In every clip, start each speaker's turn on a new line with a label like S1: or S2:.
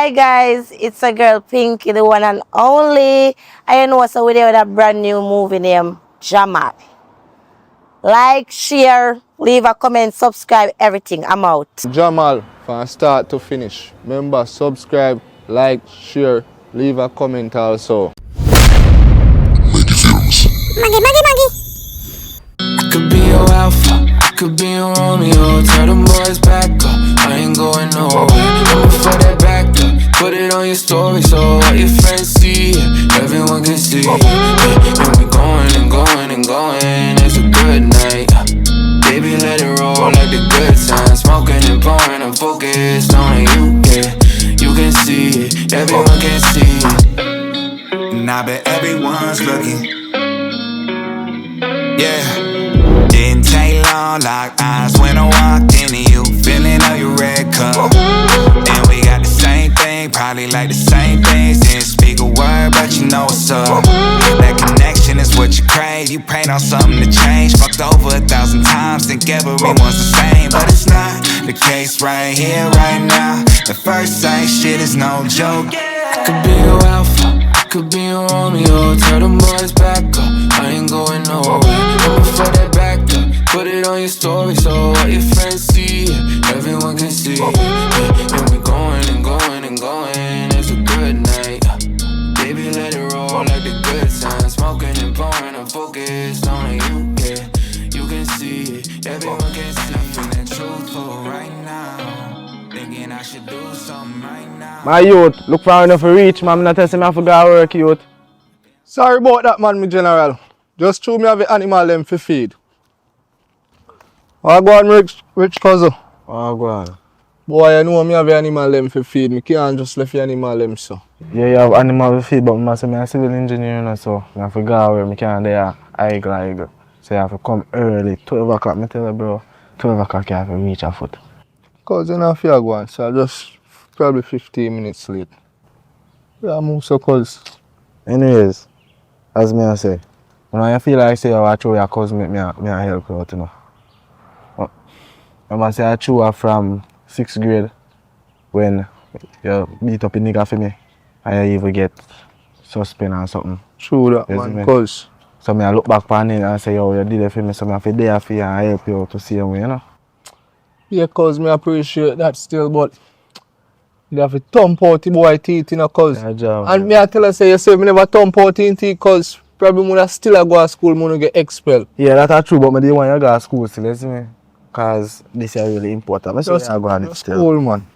S1: Hi guys, it's a girl Pinky, the one and only. I know so we there with a brand new movie named Jamal. Like, share, leave a comment, subscribe, everything. I'm out.
S2: Jamal, from start to finish. Remember, subscribe, like, share, leave a comment also.
S3: Maggy. I could be your alpha, I could be your Romeo. Tell them boys back up, I ain't going nowhere. I'm for that back up, put it on your story so all your friends see it, everyone can see it. And we going and going and going, it's a good night. Baby, let it roll like the good times. Smoking and pouring, I'm focused on it. You can see it, everyone can see it. And I bet everyone's looking. Yeah. Didn't take long, locked eyes when I walked into you. Feeling of your red cup. And we got the same thing, probably like the same things. Didn't speak a word, but you know what's up. That connection is what you crave. You prayed on something to change. Fucked over 1,000 times, think everyone's the same. But it's not the case right here, right now. The first sight shit is no joke. I could be your alpha, I could be your Romeo. Tell them boys back up, I ain't going nowhere. I'm for that back up, put it on your story so all your friends see it, everyone can see it. And we going and going and going, it's a good night. Baby, let it roll like the good times. Smoking and pouring, I'm focused on it. You can see it, everyone can see it. I'm feeling truthful right now, thinking I should do something right now.
S2: My youth, look for enough to reach, man. I'm not telling me I forgot work, youth. Sorry about that, man, my general. Just show me have the animal them for feed. Go on, rich cousin.
S4: Go on.
S2: Boy, you know me have the animal them for feed. Me can't just left the animal them so.
S4: Yeah, you have animal to feed, but I'm a civil engineer, and so I forgot where I can't there. Eagle. So you have to come early, 12 o'clock, I tell you, bro. 12 o'clock you have to reach a foot.
S2: Cause you know fear go on, so I just probably 15 minutes late. Yeah, move so cause.
S4: Anyways, as me I say, when I feel like say you watch your cousin make me help you out, you know. I say I chew her from 6th grade when you beat up a nigga for me and you even get suspend or something.
S2: True that, man, cause.
S4: So I look back on it and say, yo, you did it for me, so I feel there for you and help you out to see you, you know.
S2: Yeah, cause me appreciate that still, but you have to thump out the boy teeth, you know, cause.
S4: Yeah,
S2: and me I tell her say, you say me never thump out in teeth cause probably when I still go to school, when I get expelled.
S4: Yeah, that's true, but I don't want you to go to school still, you see me? Cause this is really important. I see where I go on it still.
S2: School, man.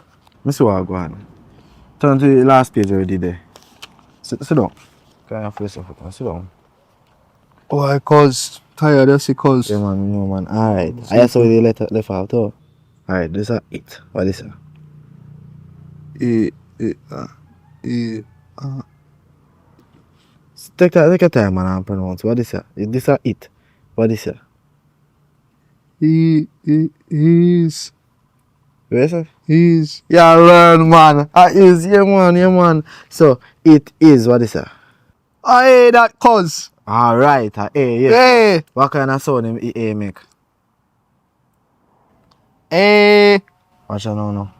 S4: I see where I go on. Turn to the last page already there. Sit down. Can you face yourself? Sit down.
S2: Why, cause tired, you see, cause.
S4: Yeah, man, no, man. Alright. I saw the letter left out, too. Alright, this is it. What is it? Take your time, man, and pronounce. What is it? This is it. What is it?
S2: He's.
S4: Where is it?
S2: He's.
S4: Yeah, learn, man. Is, yeah, man. So, it is. What is it?
S2: Hey, that cause.
S4: Alright, yes.
S2: Hey.
S4: What kind of sound A make?
S2: Hey.
S4: Watch out now.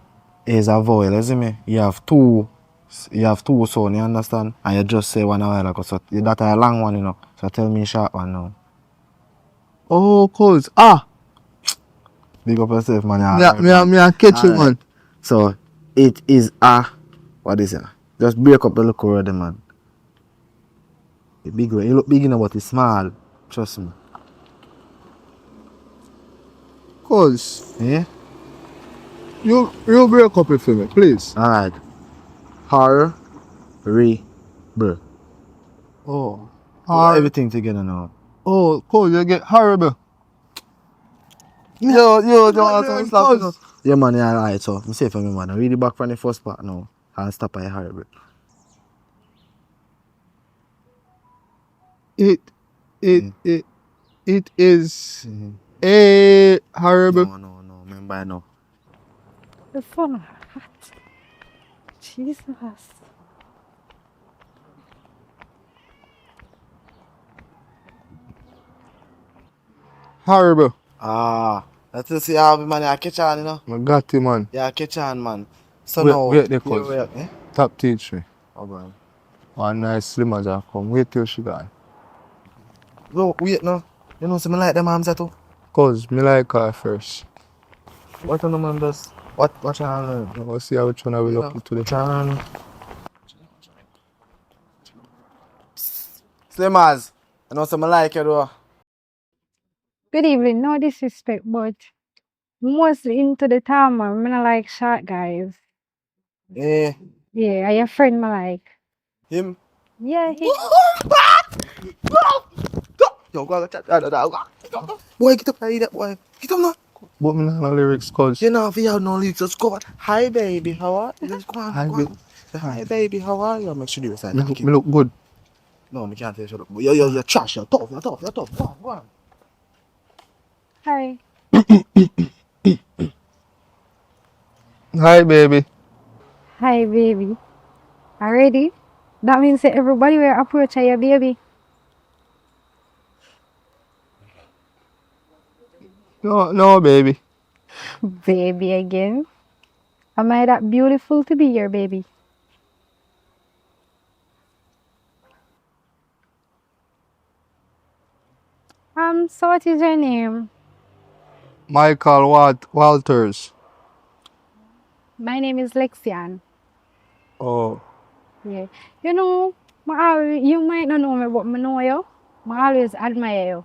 S4: A is a vowel, you see me? You have two sounds, you understand? And you just say one a while ago. So that's a long one, you know. So tell me a short one now.
S2: Oh, cause.
S4: Big up yourself, man.
S2: Me catch it, man.
S4: So it is a. What is it? Just break up the look already, man. The big way. You look big enough, but it's small. Trust me.
S2: Cause.
S4: Yeah?
S2: You break up it for me, please.
S4: Alright. Horrible.
S2: Oh.
S4: Everything together now.
S2: Oh, cause you get horrible.
S4: Yo, don't have to stop, you know. Yeah, man, yeah, alright, so I'm safe for me, man. Read it back from the first part now. And stop at horrible.
S2: It is a horrible.
S4: No, remember now.
S1: The phone hot. Jesus.
S2: Horrible.
S4: Let's see how man, I catch on, you know.
S2: I got you, man.
S4: Yeah, catch on, man. So
S2: wait,
S4: now,
S2: wait the
S4: here
S2: cuz.
S4: we are, eh?
S2: Top teach me.
S4: Oh, man.
S2: One nice slim as I come. Wait till she gone.
S4: Bro, wait now. You know, something like them arms too.
S2: Cuz, me like her first.
S4: What on the man does? What channel?
S2: Let's see how which one I will up today.
S4: Channel. Slimmers. I know something like you though.
S5: Good evening. No disrespect, but mostly into the time, I not like short guys.
S4: Eh,
S5: Yeah, are your friend me like?
S4: him.
S5: Yeah, he.
S4: Yo, go chat. Boy, get up, that boy. Get up now.
S2: But me not know lyrics cuz.
S4: You know, if you have no leaks, just go on. Hi, baby, how are you? Just go on.
S2: Hi,
S4: Go
S2: baby.
S4: on. Say, hi, baby, how are you? Make sure you say
S2: Me
S4: thank
S2: me
S4: you.
S2: look good.
S4: No, me can't tell you. You're trash. You're tough. You're tough. You're tough. Go on, go on.
S5: Hi.
S2: Hi baby.
S5: Hi, baby. Already? That means that everybody will approach your baby.
S2: No baby.
S5: Baby again. Am I that beautiful to be your baby? So what is your name?
S2: Michael Walters.
S5: My name is Lexian.
S2: Oh.
S5: Yeah. You know, you might not know me, but I know you. I always admire you.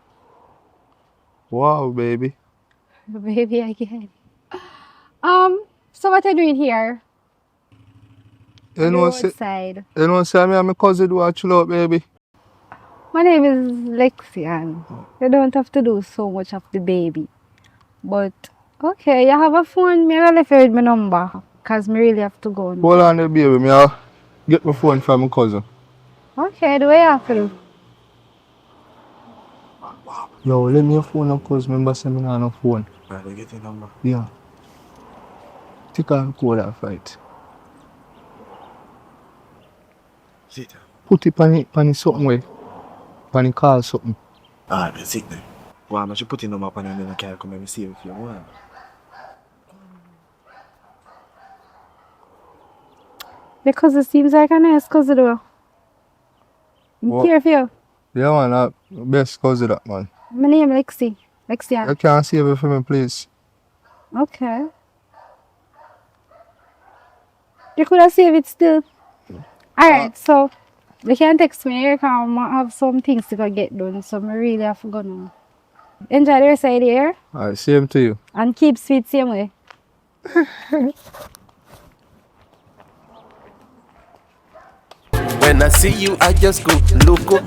S2: Wow baby.
S5: Baby again. So what are you doing here?
S2: You
S5: On the
S2: know say
S5: roadside.
S2: me and my cousin do a chill out baby.
S5: My name is Lexian. You don't have to do so much of the baby. But okay, you have a phone. Me I left you with my number. Cause me really have to go now.
S2: Hold on the baby, me I'll get my phone from my cousin.
S5: Okay, do what you have to do.
S2: Yo, let me your phone up cause remember say me not no phone.
S4: Right, I get your number.
S2: Yeah. Take and call that fight.
S4: Sit.
S2: Put it on it something way. On it call something.
S4: Ah, that's it then. Well, I should put your number up and then I can come and see if you want.
S5: Because it seems like a nice cousin though. I'm
S2: What?
S5: here for you.
S2: Yeah man, that best cousin that man.
S5: My name is Lexian.
S2: You can't save it for me please.
S5: Okay. You could have saved it still. Alright, so you can text me here because I have some things to go get done, so I really have to go now. Enjoy the rest of the day
S2: Alright, same to you.
S5: and keep sweet same way.
S6: When I see you, I just go loco.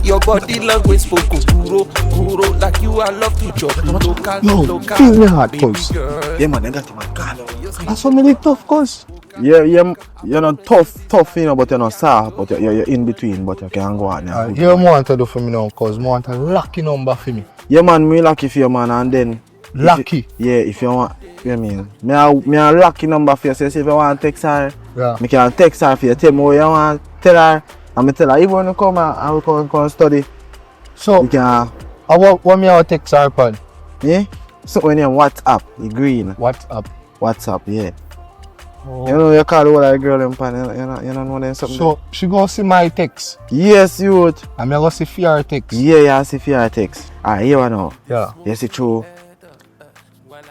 S6: Your body language spoke guro. Like you, I love to chop local.
S2: Feel me heart
S6: Baby
S2: cuz.
S6: girl.
S4: Yeah, man, I got you, man. God,
S2: That's what me live tough cuz.
S4: yeah, you're not tough, you know, but you're not soft, but you're in between, but you can go on now.
S2: You want to do for me now cuz me want a lucky number for me.
S4: Yeah, man, me lucky for you, man, and then.
S2: Lucky.
S4: If you want, you know what I mean? Me a lucky number for you, so if you want to text her,
S2: Yeah.
S4: me can text her for you, tell me what you want, tell her, and me tell her, even when you come, I will come study,
S2: So
S4: you can,
S2: what me have text her upon?
S4: yeah? So when you WhatsApp, you green,
S2: WhatsApp.
S4: yeah.
S2: Oh.
S4: You know, you call all that girl in pan, you know them something.
S2: So she go see my text.
S4: Yes, youth.
S2: And me go see her text.
S4: Yeah, see for your text. Here I know.
S2: Yeah.
S4: Yes, it's true.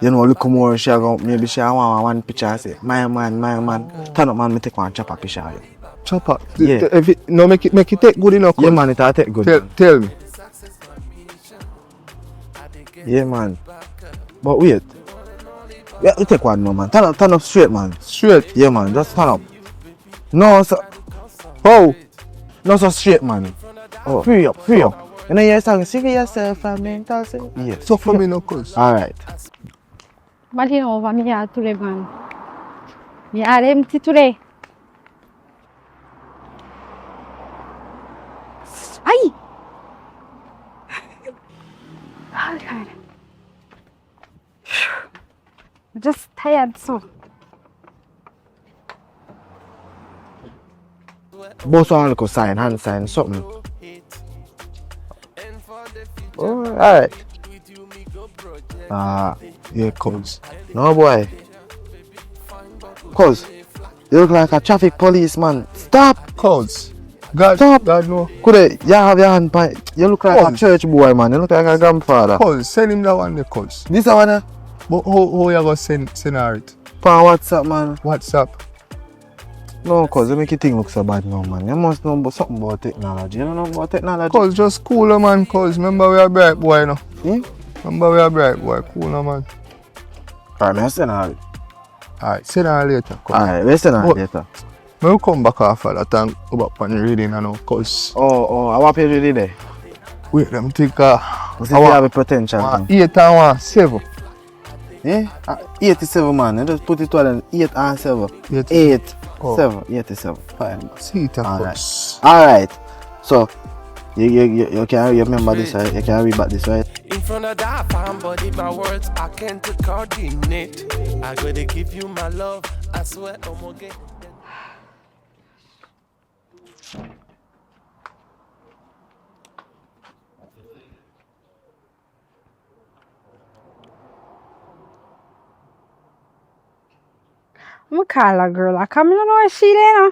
S4: You know, look more, she go, maybe she want one picture, I say, my man. Turn up, man, me take one chopper picture. Yeah.
S2: Chopper.
S4: Yeah.
S2: If it, no make it take good enough.
S4: Yeah, man, it'll take good.
S2: Tell me.
S4: Yeah, man. But wait. Yeah, you take one more, man. Turn up straight, man.
S2: Straight.
S4: Yeah, man, just turn up. No, so. Oh! No, so straight, man. Oh. Free up. You know, you're talking, see yourself and mental, say? Yeah.
S2: So for me no cuz.
S4: Alright.
S5: But you know, me here today, man. Me are empty today. Ay! Oh, God. I'm just tired, so.
S4: Both one look sign, hand sign, something. Oh, alright.
S2: Yeah cuz.
S4: No, boy. Cause, You look like a traffic policeman. Stop!
S2: Cuz. God,
S4: Stop!
S2: God no.
S4: Could you have your hand by... You look like a
S2: Cuz.
S4: church boy, man. You look like a grandfather.
S2: Cuz, send him that one there, cuz.
S4: This one,
S2: But how you gonna send her it?
S4: on WhatsApp, man.
S2: WhatsApp.
S4: No, cuz you make your thing look so bad now, man. You must know about something about technology. You don't know about technology?
S2: Cuz, just cool her, man, cuz. Remember we are bright boy, no?
S4: Hmm?
S2: Remember we are bright boy. Cool her, man.
S4: Alright, I'll send her.
S2: Alright, send her later, cuz.
S4: Alright, we'll send her later.
S2: I will come back after that and go back on the reading and all, cuz.
S4: Oh, I want page ready there.
S2: Wait, let me think,
S4: You see, you have a potential.
S2: 8 and 7.
S4: Eh? 87, man. You just put it all in 8 and 7.
S2: 8.
S4: 8,
S2: Oh.
S4: 7, 87. Fine.
S2: See it,
S4: Alright.
S2: cuz.
S4: Alright. So, you can remember this, right? You can read back this, right?
S6: In front of that fine body, my words I can't coordinate. I gotta give you my love. I swear I'm gonna get.
S5: I'm gonna call a girl. I come, you know where she there now.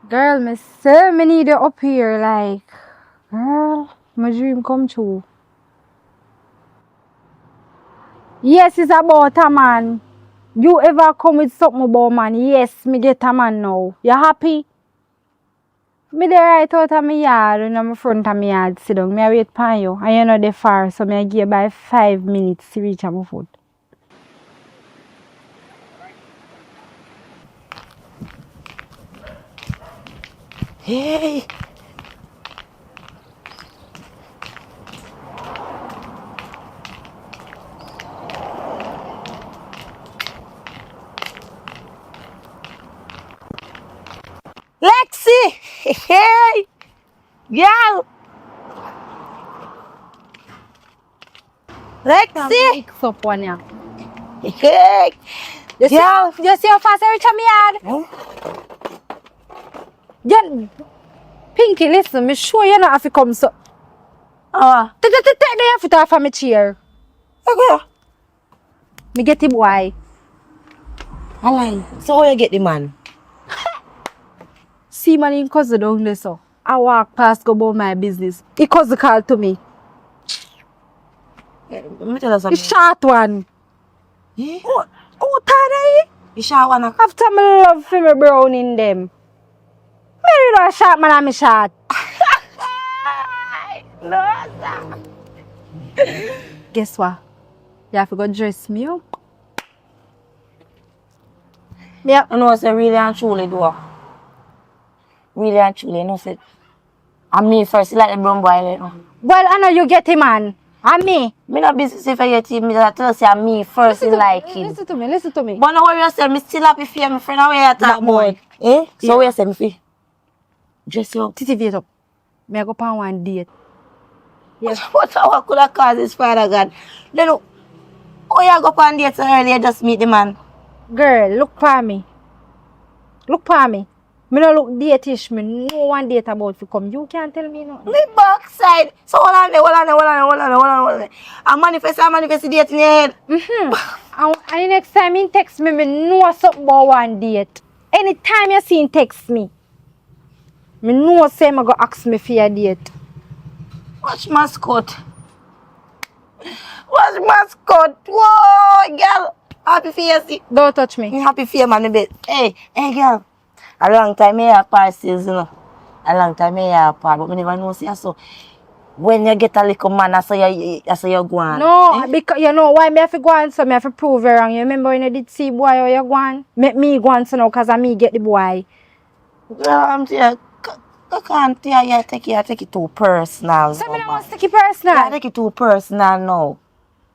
S5: Girl, me say me need you up here, like, girl, my dream come true. Yes, it's about a man. You ever come with something about man? Yes, me get a man now. You happy? Me dey right out of my yard, in my front of my yard, sit down. Me a wait for you, and you know they far, so me a give you by 5 minutes to reach my foot.
S1: Hey. Lexi! Hey! Girl! Lexi!
S5: Mix up one ya.
S1: Hey!
S5: You see how fast I reach my yard? Yeah. Pinky, listen, me sure you not have to come so. Take the foot off of my chair.
S1: Okay.
S5: Me get the boy.
S1: Alan, so how you get the man?
S5: See man in cousin down there so. I walk past go about my business. He cousin called to me.
S1: Let me tell you
S5: The
S1: something.
S5: short one.
S1: Eh?
S5: Oh, tired
S1: The short one.
S5: after my love for me brown in them. Maybe you know a short man and me short.
S1: No, sir.
S5: Guess what? You have to go dress me up. Yeah.
S1: I know, say really and truly do. Really and truly, you know, say. And me first, like the brown boy, you know.
S5: Well, I know you get him, man. And me.
S1: Me not business if I get him, me just tell you, say I'm me first,
S5: Listen to
S1: like
S5: me,
S1: him.
S5: listen to me.
S1: But no worry yourself, me still happy for you, my friend, how you talk boy. Eh? So
S5: Yeah.
S1: where you say me fi? Dress you up.
S5: Titi, wait up. Me I go on one date.
S1: Yes. What could have caused this, Father God? Then, oh, you go on date so early, you just meet the man.
S5: Girl, look for me. Look for me. Me no look date-ish. Me no one date about to come. You can't tell me nothing.
S1: Me backside. So hold on. I manifest the date in your head.
S5: And the next time he text me, me know something about one date. Anytime you see him text me, me know say me go ask me for a date.
S1: Watch mascot. Whoa, girl. Happy for you, see.
S5: Don't touch me.
S1: Me happy for you, man, a bit. Hey, girl. A long time I have parcels, you know. A long time I have part, but I never know, see, so. When you get a little man, I say you go on.
S5: No, because you know why me have to go on, so me have to prove you wrong. You remember when you did see boy how you go on? Make me go on so now, cause I me get the boy.
S1: Girl, I'm telling you, I can't tell you, take it too personal.
S5: So
S1: no,
S5: me don't
S1: man.
S5: want to take it personal.
S1: Yeah, take it too personal now.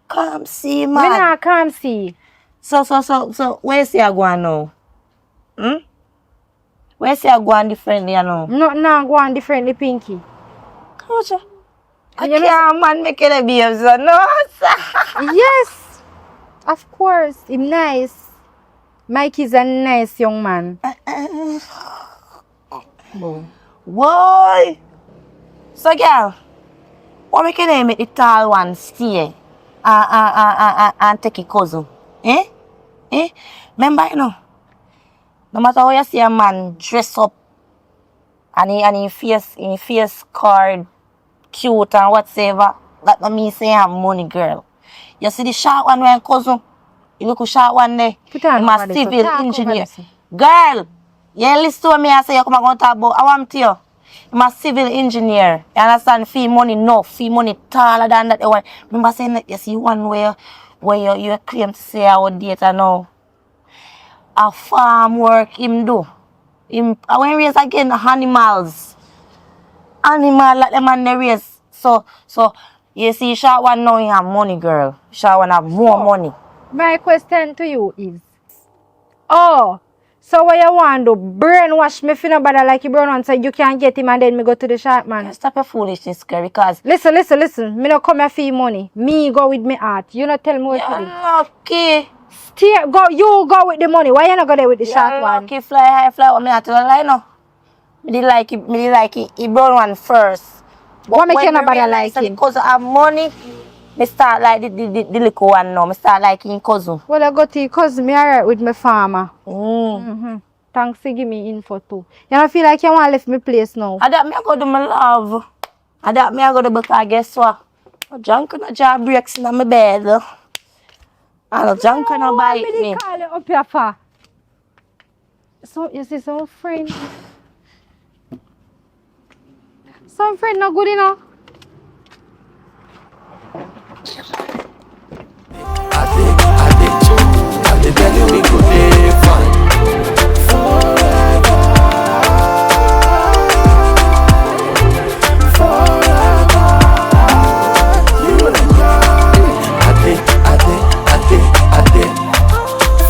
S1: Come see,
S5: Me
S1: man.
S5: nah come see.
S1: So, where you say you go on now? Where you say you go on differently, you know?
S5: No, go on differently, Pinky.
S1: Coach, I
S5: You know-
S1: can't, man, make it a behave, so no, sir.
S5: Yes, of course. Him nice. Mike is a nice young man.
S1: Boy. So, girl, What we can make the tall one stay and take a cousin? Eh? Eh? Remember, you know, no matter how you see a man dress up and he face card, cute and whatsoever, that don't mean say I'm money girl. You see the short one when cousin, you look at short one there, I'm a civil engineer. Girl, you listen to me and say you come and go talk about, I want to you. I'm a civil engineer. You understand? Fee money no, fee money taller than that one. Remember saying that you see one where you claim to say I would date now. A farm work him do. Him when raise again animals. Animal like them and they raise. So you see short one now you have money girl. Short one have more money.
S5: My question to you is, so what you want to do? Brainwash me for nobody like you brown one so you can't get him and then me go to the shop man.
S1: Stop your foolishness, girl, because
S5: Listen. Me no come here for your money. Me go with me heart. You not tell me what to do.
S1: lucky.
S5: You go with the money. Why you not go there with the short one?
S1: Lucky fly high, fly what me not tell a lie no. Me did like it. He brown one first.
S5: What make you nobody like him?
S1: Because I have money, me start like the little one now. Me start like him cousin.
S5: Well, I go to your cousin. Me alright with my farmer.
S1: Mm.
S5: Thanks for giving me info too. You don't feel like you want to leave me place now?
S1: I that me I go do my love. I that me I go do because guess what? A junk and a jaw breaks in my bed. And a junk and a bite me.
S5: Call it up here for? So, you see some friend? Some friend not good enough?
S6: I did tell you we could be fine.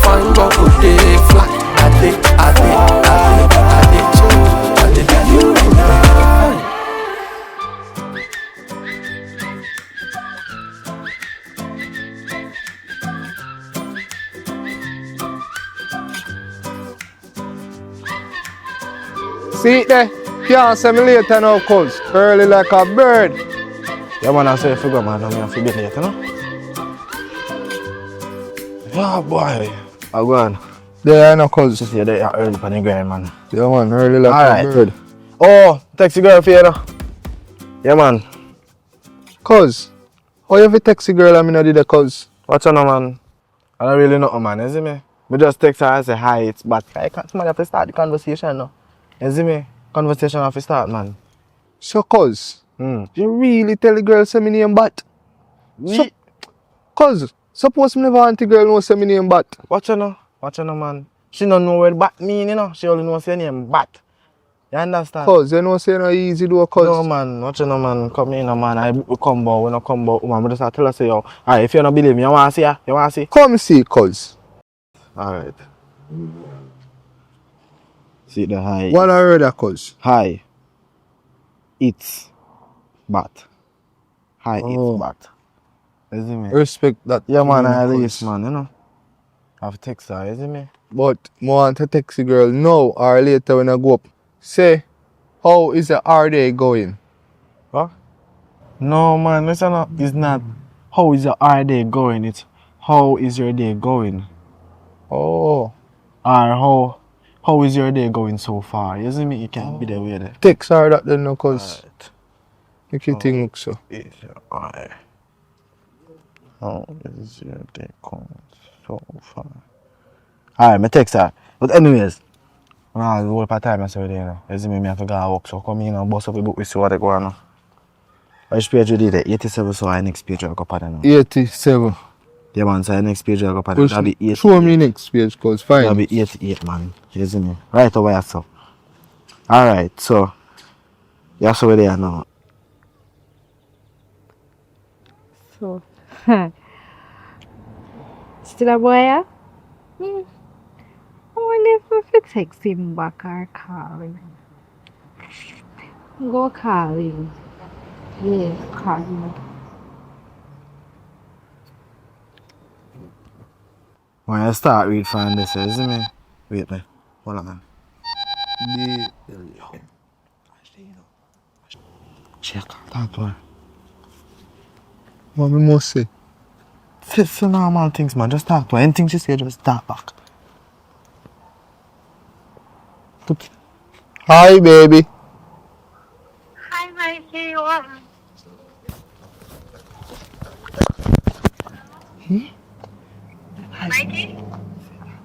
S6: Fine but could they fly. I did tell you we could be fine.
S2: See it there? Can't say me later now, cuz. Early like a bird.
S4: Yeah, man, I say if you go, man, I'm going to be late, you know? Yeah, boy. I go on.
S2: There I know, cuz.
S4: Just here, they are early on the grind, man.
S2: Yeah, man, early like
S4: Alright.
S2: a bird.
S4: Oh, taxi girl for you, know? Yeah, man.
S2: Cuz, how you fi text the girl and me not did the cuz?
S4: What's on, man? I don't really know, man, you see me? Me just text her and say, hi, it's bad. I can't, man, have to start the conversation, no? You see me? Conversation have to start, man.
S2: So, cuz, you really tell the girl say me name Bat? So, cuz, suppose me never want the girl know say me name Bat.
S4: Watch her now, man. She don't know what bat mean, you know? She only knows her name, Bat. You understand?
S2: Cuz, you know say no easy do cuz.
S4: No, man, watch her now, man. Come in, man. I book a combo, we no combo. Man, I just tell her, say, yo, alright, if you don't believe me, you want to see her? You want to see?
S2: Come see, cuz.
S4: Alright. See the hi.
S2: What I heard that, cuz?
S4: Hi. It's Bat. Hi,
S2: Oh.
S4: it's Bat. You see me?
S2: Respect that.
S4: Yeah, man,
S2: name,
S4: I
S2: cuz.
S4: least, man, you know? I have text her, you see me?
S2: But I want to text the girl now or later when I go up. Say, how is the hard day going?
S4: What? No, man, listen, it's not how is your hard day going, it's how is your day going?
S2: Oh.
S4: Or how is your day going so far? You see me? You can't be there with it.
S2: Text her that then, no, cuz.
S4: Alright.
S2: Make you think look so.
S4: Is your eye? How is your day going so far? Alright, me text her. But anyways, nah, the whole part time I say with you, know. You see me, I have to go to work, so come in and bust up the book, we see what they go on now. Which page you did it? 87, so our next page will go up there now.
S2: 87.
S4: Yeah, man, so our next page will go up there. That'll be 88.
S2: Show me next page, cuz. Fine.
S4: That'll be 88, man. You see me? Right over here, so. Alright, so. Yeah, so we're there now.
S5: So, still a boy, yeah? I wonder if I text him back or call him. Go call him. Yeah, call him.
S4: When I start read from this, you see me? Wait, me. Hold on, man. Check. Talk to her.
S2: What me must say?
S4: It's normal things, man. Just talk to her. Anything she say, just talk back.
S2: Hi, baby.
S7: Hi, Mikey. Mikey?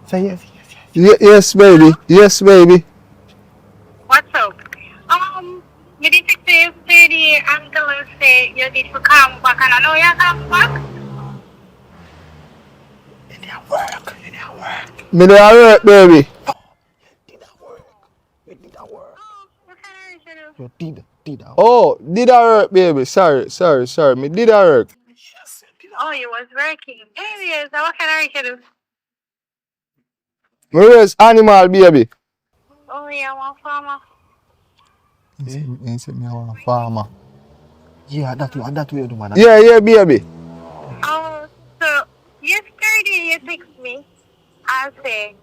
S4: Say yes.
S2: Yes, baby. Yes, baby.
S7: What's up? You did to say the uncle say you need to come back and I know you come back.
S2: Me dey at work, baby.
S7: Oh, what can I reach you?
S4: You did that.
S2: Oh, did I work, baby? Sorry. Me did I work.
S7: Oh, you was working. Anyways, what can I reach you?
S2: Me raise animal, baby.
S7: Oh, yeah, one farmer.
S2: He said me I want a farmer.
S4: Yeah, that way you do, man.
S2: Yeah, baby.
S7: Oh, so yesterday you text me and say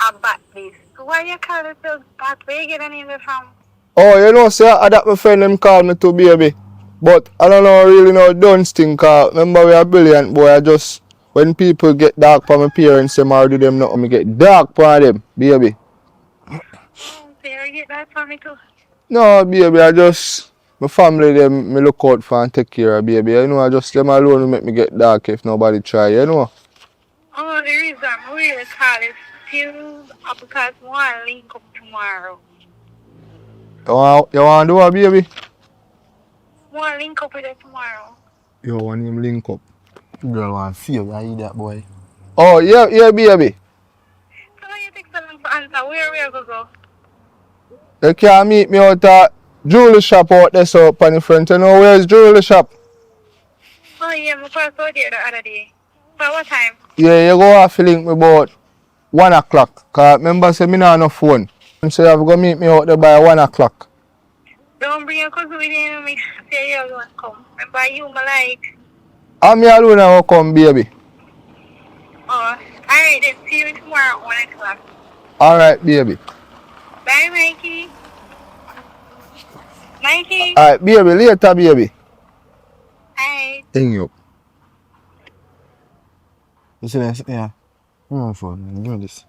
S7: about this. Why you call it so bad? Where you get an email from?
S2: Oh, you know, sir, I that my friend them call me to baby. But I don't know really know done thing cause remember we are brilliant boy. I just when people get dark for my parents, them or do them nothing, me get dark for them, baby.
S7: Oh, so you get that for me too.
S2: No, baby, I just my family them me look out for and take care of baby. You know, I just them alone will make me get dark if nobody try, you know.
S7: Oh, the reason I'm really call is still because I want to link up tomorrow.
S2: You want to do what, baby?
S7: I want to link up with her tomorrow.
S2: You want him link up.
S4: Girl want to see you, I eat that boy.
S2: Oh, yeah, baby.
S7: So when you take so long for answer, where we go go?
S2: You can meet me out at jewelry shop out there so up on the front. You know where's jewelry shop?
S7: Oh yeah, my first out there the other day. So what time?
S2: Yeah, you go have to link me about 1 o'clock. Cause remember say me not no phone. So you have to go meet me out there by 1 o'clock.
S7: Don't bring your cousin with you, make sure say you alone come. Remember you, my like.
S2: And me alone I will come, baby.
S7: Oh, alright then, see you tomorrow at 1 o'clock.
S2: Alright, baby.
S7: Bye, Mikey. Mikey.
S2: Alright, baby, later, baby.
S7: Alright.
S2: Hang you up.
S4: You see that? Yeah. Give me my phone. Give me this.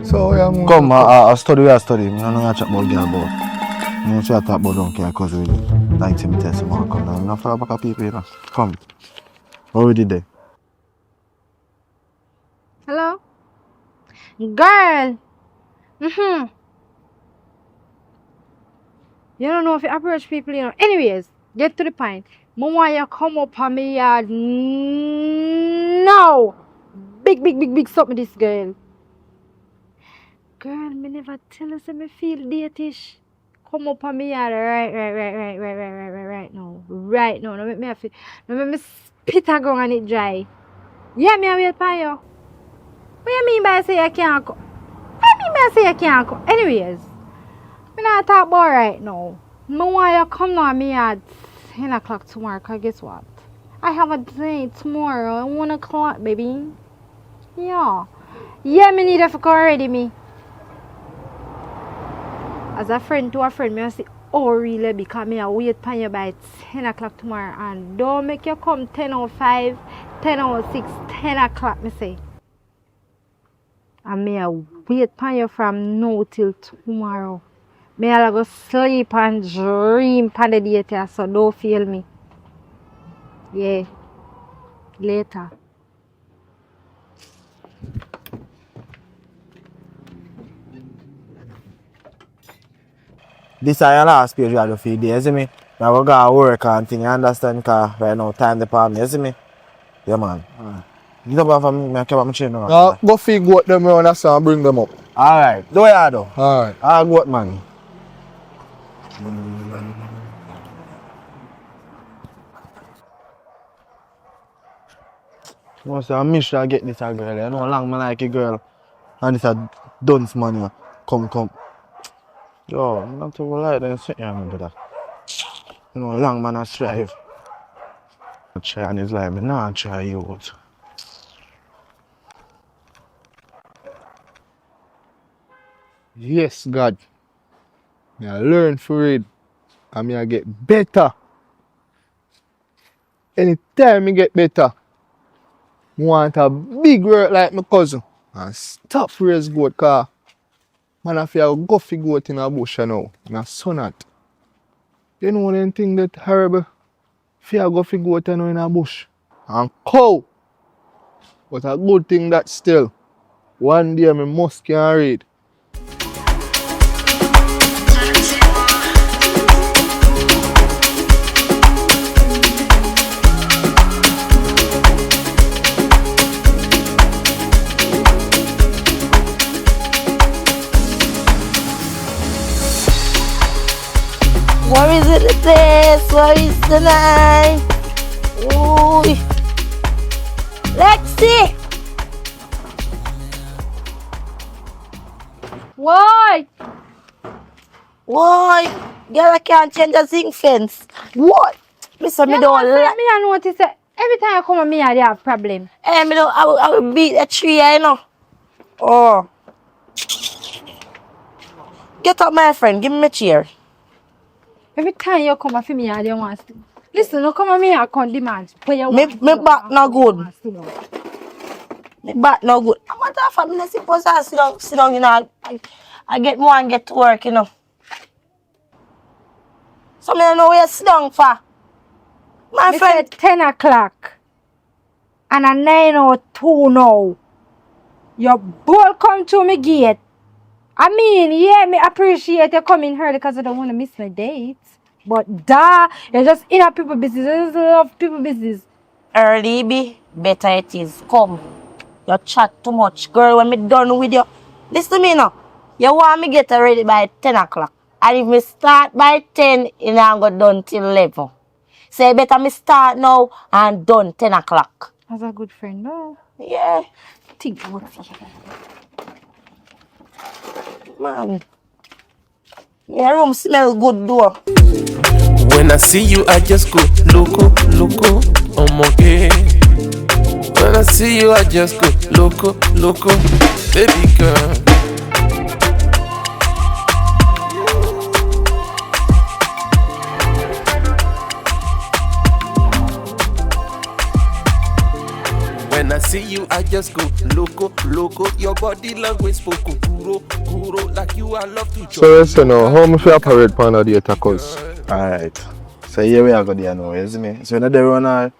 S2: So yeah, I'm
S4: Come, I study. I don't know what chat about girl about. You know, try to talk about don't care because we like to me test some more. Come now. I'm not for back of people, you know. Come. What we did there?
S5: Hello? Girl! You don't know if you approach people, you know. Anyways, get to the point. Mama, you come up on me yard. No! Big something this girl. Girl, me never tell her say me feel datish. Come up on me yard right now. Right now. No make me feel. No make me spit a gong and it dry. Yeah, me a wait for you. What you mean by say you can't come? What you mean by say you can't come? Anyways, me not talk about right now. Me want you come now me at 10 o'clock tomorrow, cause guess what? I have a date tomorrow at 1 o'clock, baby. Yeah. Yeah, me need to come already, me. As a friend to a friend, me I say, oh really, because me I wait for you by 10 o'clock tomorrow, and don't make you come 10:05, 10:06, 10 o'clock, me say. And me I wait for you from now till tomorrow. Me I'll go sleep and dream for the date, so don't feel me. Yeah. Later.
S4: This is your last page you have to feed, you see me? Now we gotta work and thing, you understand? Because right now time depends on me, you see me? Yeah, man. Get up for me, I keep up my chain now.
S2: Go feed goat them around that and bring them up.
S4: Alright, do it, though.
S2: Alright.
S4: I'll go, man. Must have missed to get this a girl. You know how long I like a girl. And it's a dunce man. You. Come. Yo, I'm not too like that. Sit here, man, brother. You know how long man I strive. I try and it's like, me nah try you out.
S2: Yes, God. Me I learn to read. And me I get better. Anytime me get better, I want a big work like my cousin. And stop raise goat car. Man, I feel go fi goat in a bush now. In a sunat. You know them thing that horrible? Fear go fi goat now in a bush. And cow. But a good thing that still. One day me must can read.
S1: What is it the place? What is the night? Ooh. Lexi!
S5: Why?
S1: Why? Girl, I can't change the zinc fence. What? Listen, me
S5: You
S1: don't
S5: know, say
S1: like.
S5: me I notice that every time I come at me, I have problem.
S1: Hey, me don't, I will beat a tree, you know. Oh. Get up, my friend. Give me a chair.
S5: Every time you come at me, I don't want to. Listen, no come at me, I can't demand. Where you
S1: Me
S5: want
S1: back no good.
S5: good.
S1: Me back no good. I'm not a family supposed to sit down, you know. I get more and get to work, you know. So me don't know where you sit down for. My
S5: Me
S1: friend.
S5: said 10 o'clock. And at 9:02 now. Your ball come to me gate. I mean, yeah, me appreciate you coming early because I don't want to miss my date. But you're just in a people business. I just love people business.
S1: Early be better it is. Come. You chat too much. Girl, when me done with you. Listen to me now. You want me get ready by 10 o'clock. And if me start by 10, you know go done till 11. So you better me start now and done 10 o'clock.
S5: As a good friend, no?
S1: Yeah.
S5: Think about it.
S1: Man. Your room smell good though.
S6: When I see you, I just go loco, loco, oh my God. When I see you, I just go loco, loco, baby girl. When I see you, I just go loco, loco. Your body language spoke guru, guru, like you. I love to chop.
S2: So listen now, how much you operate on the data cause?
S4: Alright. So here we are go there now, you see me? So when they run out,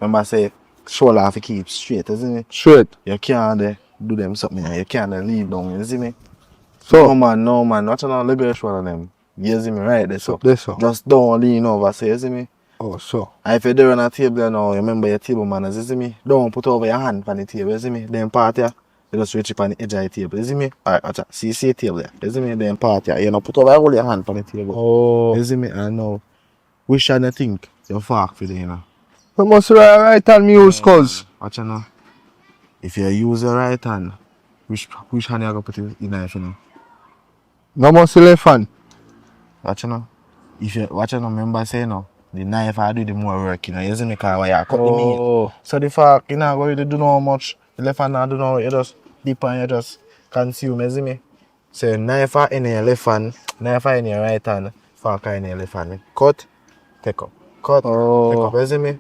S4: remember say shoulder have to keep straight, you see me?
S2: Straight.
S4: You can't do them something, you can't leave down, you see me?
S2: So
S4: No man, watch on the girl shoulder them. You see me right there, so.
S2: this so.
S4: Just don't lean over, say, you see me?
S2: Oh so.
S4: And if you're there on a table now, remember your table manners, you see me? Don't put over your hand on the table, you see me? Then part here, you just reach up on the edge of the table, you see me? Alright, watch out. See the table there, you see me? Then part here, you know, put over your hand on the table.
S2: Oh.
S4: You see me? And now, which one you think you fuck for the, you know?
S2: You must right hand me use cause.
S4: Watch out now. If you use your right hand, which hand you gonna put in the knife, you know?
S2: No must left hand.
S4: Watch out now. If you watch out now, remember say no. The knife I do the more work, you know. You see me? Cause you cut the meat. So the fuck, you know, going to do no much. The left hand not do no, you just dip and you just consume, you see me? So knife in your left hand, knife in your right hand, fork in your left hand. Cut, take up. Cut, take up, you see me?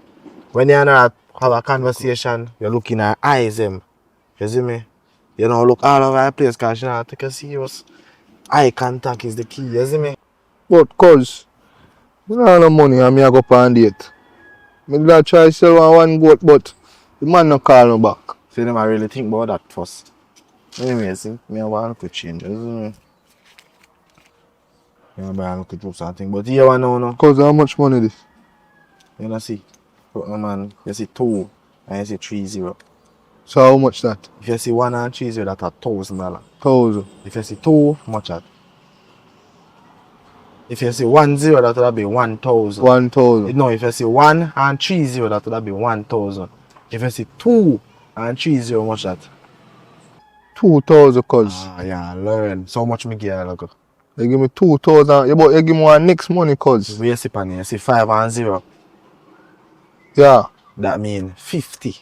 S4: When you have a conversation, you're looking at eyes them. You see me? You don't look all over the place because you know take a serious. Eye contact is the key, you see me?
S2: But cause you don't have no money and me I go on date. Me did try sell one goat but the man no call me back.
S4: So them I really think about that first. Anyway, see, me I want to change, you see me? Me I want to do something, but you want to know, no?
S2: Cause how much money this?
S4: You know see? But no man, you see 2 and you see 30.
S2: So how much that?
S4: If you see 1 and 30, that's $1,000.
S2: 1,000.
S4: If you see 2, much that? If you see 10, that would be 1,000.
S2: 1,000.
S4: No, if you see 1 and 30, that would be 1,000. If you see 2 and 30, much that?
S2: 2,000 cause.
S4: Ah, yeah, learn. So much me give you, look.
S2: You give me 2,000, you give me one next money cause.
S4: We see pan you see 5 and 0.
S2: Yeah.
S4: That means 50.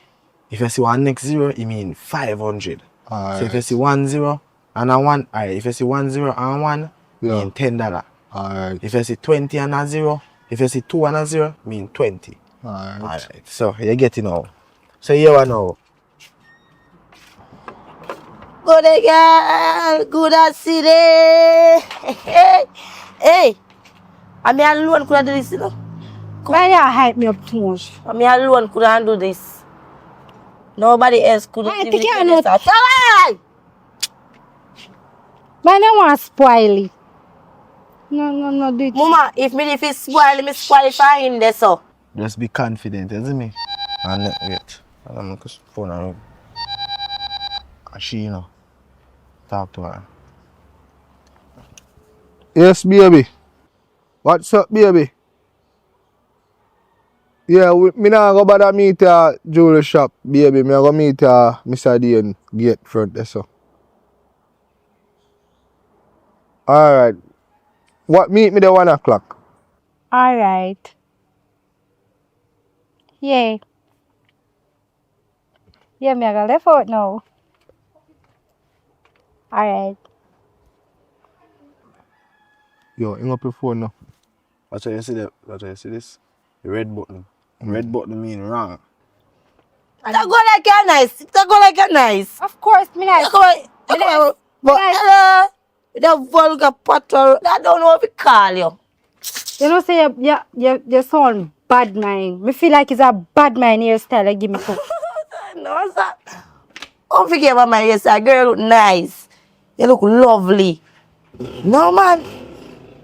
S4: If you see 1 next 0, it means 500.
S2: Alright.
S4: So if you see 1 0 and a 1, alright, if you see 1 0 and 1,
S2: Yeah.
S4: mean $10.
S2: Alright.
S4: If you see 20 and a 0, if you see 2 and a 0, mean 20.
S2: Alright.
S4: Alright, so you get it now. So you want now.
S1: Good girl, good as city. Hey, I mean alone could do this, you know.
S5: Why you hype me up too much?
S1: I mean alone couldn't do this. Nobody else could
S5: I
S1: even
S5: think
S1: do
S5: I
S1: this.
S5: know.
S1: Come on!
S5: Why you want to spoil it? No, do it.
S1: Mama, if it spoil, me spoil it for him there, so.
S4: Just be confident, isn't me? And wait. I'm going to phone her. And she, you know, talk to her.
S2: Yes, baby. What's up, baby? Yeah, me nah go bother meet jewelry shop, baby. Me go meet Mr. Dean gate front there, so. Alright. What meet me there 1 o'clock?
S5: Alright. Yeah. Yeah, me I got left out now. Alright.
S2: Yo, hang up your phone now.
S4: That's why you see that. That's why you see this. The red button. Red button mean wrong.
S1: That go like a nice. That go like a nice.
S5: Of course, me nice.
S1: That go like, but hello, the vulgar patrol. I don't know what to call you.
S5: You know, say your son bad mind. Me feel like it's a bad mind hairstyle I give me to.
S1: No, sir. Don't forget about my yes, girl look nice. You look lovely. No, man.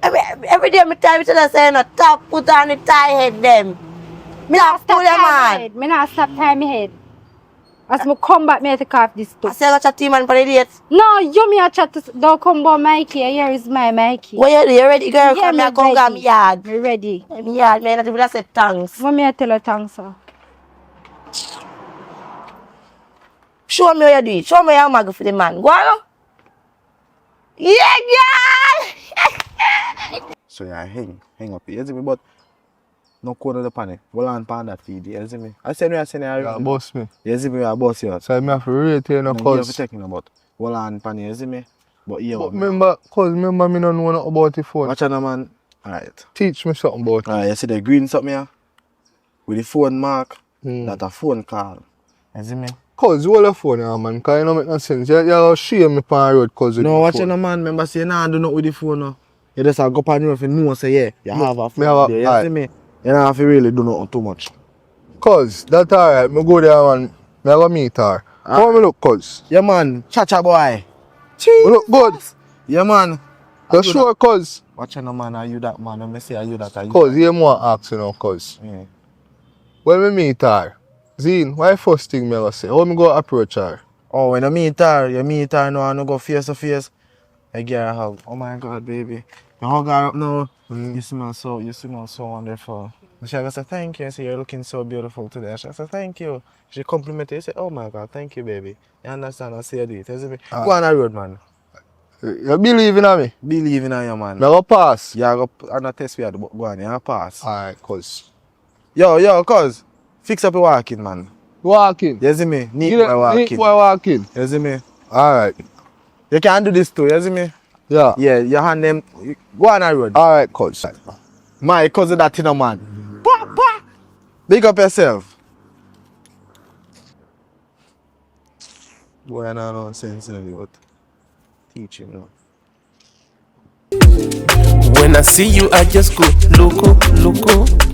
S1: Every day I tell you to say, no, top put on the tie head them.
S5: Me
S1: Top
S5: not
S1: put
S5: stop
S1: them
S5: time
S1: on.
S5: head. Me not stop time head. As me come back, me have to cough this
S1: I
S5: too.
S1: say I got your team man for the date.
S5: No, you me a chat to don't come by Mikey. Here is my Mikey.
S1: What you do? You ready, girl?
S5: Yeah,
S1: Come
S5: me
S1: here, come to my
S5: ready.
S1: yard.
S5: Me ready.
S1: My yard, man. Not even say thanks.
S5: What me I tell her thanks sir?
S1: Show me how you do it. Show me how you go for the man. Go on. Yeah, girl.
S4: So yeah, hang up. You see me? But no code of the panic. Well on pan that feed. You see me? I send you.
S2: Yeah, boss me.
S4: You see me? I boss you.
S2: So I have to rate you, no,
S4: You have to
S2: cause.
S4: taking about. Well on pan. You see me? But yeah.
S2: But remember me don't know nothing about the phone.
S4: Watch out, man. Alright.
S2: Teach me something about it.
S4: Alright, you see the green something here? With the phone mark.
S2: Hmm.
S4: That a phone call. You see me?
S2: Cause you hold the phone, yeah, man. Cause it don't make no sense. You shame me on the road cause
S4: No, watch out, man. Remember, say, nah, do not with the phone. No. You just have to go on the road if you know, say, yeah, you have a phone.
S2: have a-
S4: there, you
S2: alright.
S4: see me? You don't have to really do nothing too much.
S2: Cause that's alright. Me go there, man. Me go meet her. How me look, cause?
S4: Yeah, man. Cha-cha, boy.
S2: Me look good.
S4: Yeah, man.
S2: You sure, cause?
S4: Watch out, man. Are you that, man? Let me say, are you that? Are you
S2: Cause you more ask, you know, cause.
S4: Yeah.
S2: When we meet her, Zine, why first thing me go say? How me go approach her?
S4: Oh, when you meet her now, and you go face to face, I give her a hug. Oh my God, baby. You hug her up now. You smell so wonderful. And she goes say thank you. I say you're looking so beautiful today. She say thank you. She complimented you. Say oh my God, thank you, baby. You understand? I say you do it. You see me? Go on the road, man.
S2: You believe in me?
S4: Believe in you, man.
S2: Me go pass.
S4: You go on a test we had go on. You pass.
S2: Alright, cause.
S4: Yo, cuz. Fix up your walking, man.
S2: Walking.
S4: You see me? Neat
S2: Neat
S4: boy walking.
S2: boy walking.
S4: You see me?
S2: Alright.
S4: You can do this too. You see me?
S2: Yeah.
S4: Yeah, your hand them. Go on the road.
S2: Alright, cuz.
S4: My cousin that in man. Big up yourself. Boy, I don't know sense in it, but teach him now.
S6: When I see you, I just go loco,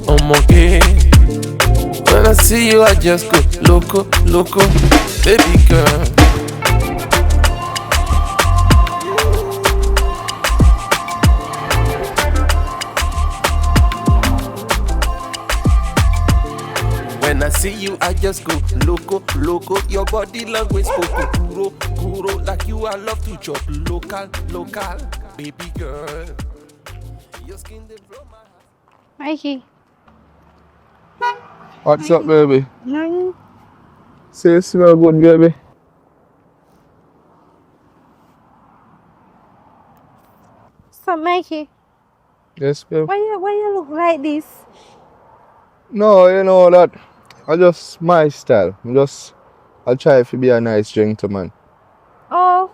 S6: oh my God. When I see you, I just go loco, baby girl. When I see you, I just go loco. Your body language spoken puro, like you. I love to chop local, baby girl. Your skin they blow my heart.
S5: Mikey.
S2: What's up, baby?
S5: No.
S2: Say you smell good, baby.
S5: So Mikey,
S2: Yes, baby.
S5: why you look like this?
S2: No, you know that. I just my style. I try to be a nice gentleman.
S5: Oh,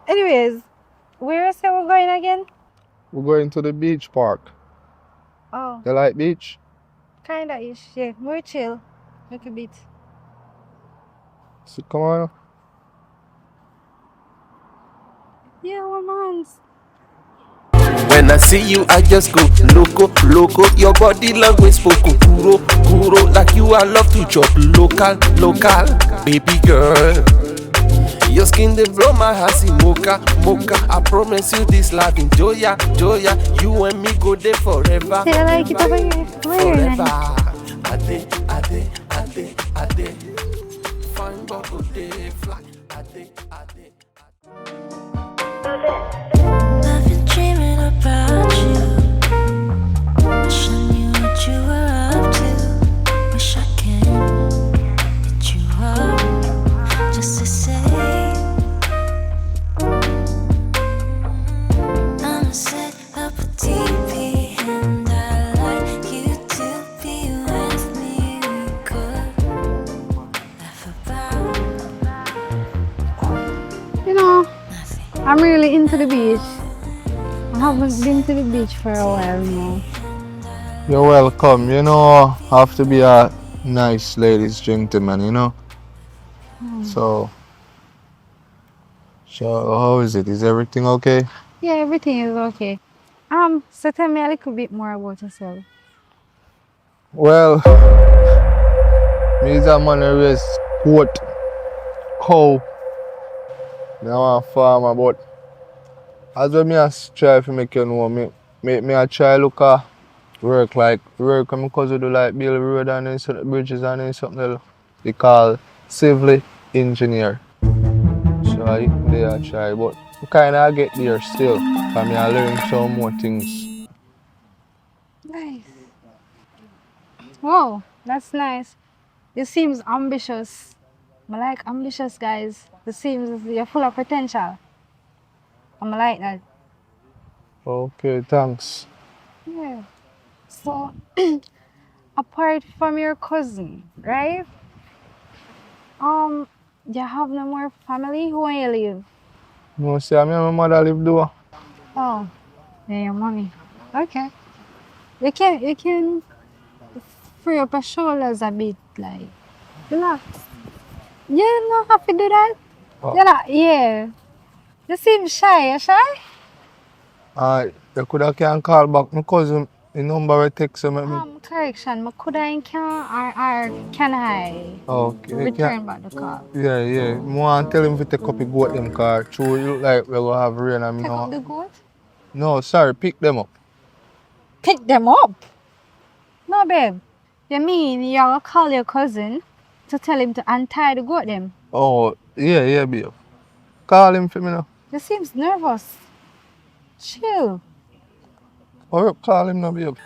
S5: anyways, where is it we're going again?
S2: We're going to the beach park.
S5: Oh,
S2: You like beach?
S5: Kinda ish, yeah. More chill. Look a bit.
S2: So come on.
S5: Yeah, 1 month.
S6: When I see you, I just go loco, loco. Your body language spoke kuro, kuro. Like you, I love to chop local, local. Baby girl, your skin they blow my heart, see mocha, mocha. I promise you this life in joya, joya. You and me go there forever,
S5: Say I like it over here.
S6: forever. Ade, ade, ade, ade. Fine bubble day, fly. Ade, ade.
S8: I've been dreaming about you. Wish I knew what you were up to. Wish I can hit you up just to say I'ma set up a TP and I like you to be with me. We could laugh about
S5: You know,
S8: nothing.
S5: I'm really into the beach. I haven't been to the beach for a while now.
S2: You're welcome. You know, have to be a nice ladies, gentlemen, you know. So how is it? Is everything okay?
S5: Yeah, everything is okay. So tell me a little bit more about yourself.
S2: Well, me is a man who raise goat, cow. Now I'm a farmer, but as well me I try to make you know, me I try look at work because we do like build road and then some bridges and then something else. They call civil engineer. So I try, but I kinda get there still. Cause me I learn some more things.
S5: Nice. Wow, that's nice. You seems ambitious. I like ambitious guys. It seems you're full of potential. I like that.
S2: Okay, thanks.
S5: Yeah. So, apart from your cousin, right? You have no more family? Who you live?
S2: You see, me and my mother live there.
S5: Oh, yeah, your mommy. Okay. You can free up your shoulders a bit, like relax. You not have to do that.
S2: Oh.
S5: Yeah. You seem shy. You shy?
S2: You can call back my cousin. The number I text him.
S5: Correction. Can or can I
S2: Okay.
S5: return back the call?
S2: Yeah. I want to tell him to take up the goat them car. True, it look like we're going to have rain and me
S5: Pick up
S2: know.
S5: the goat?
S2: No, sorry, pick them up.
S5: Pick them up? No, babe. You mean you'll call your cousin to tell him to untie the goat them?
S2: Oh, yeah, babe. Call him for me now.
S5: You seems nervous. Chill.
S2: Hurry up, call him now, babe.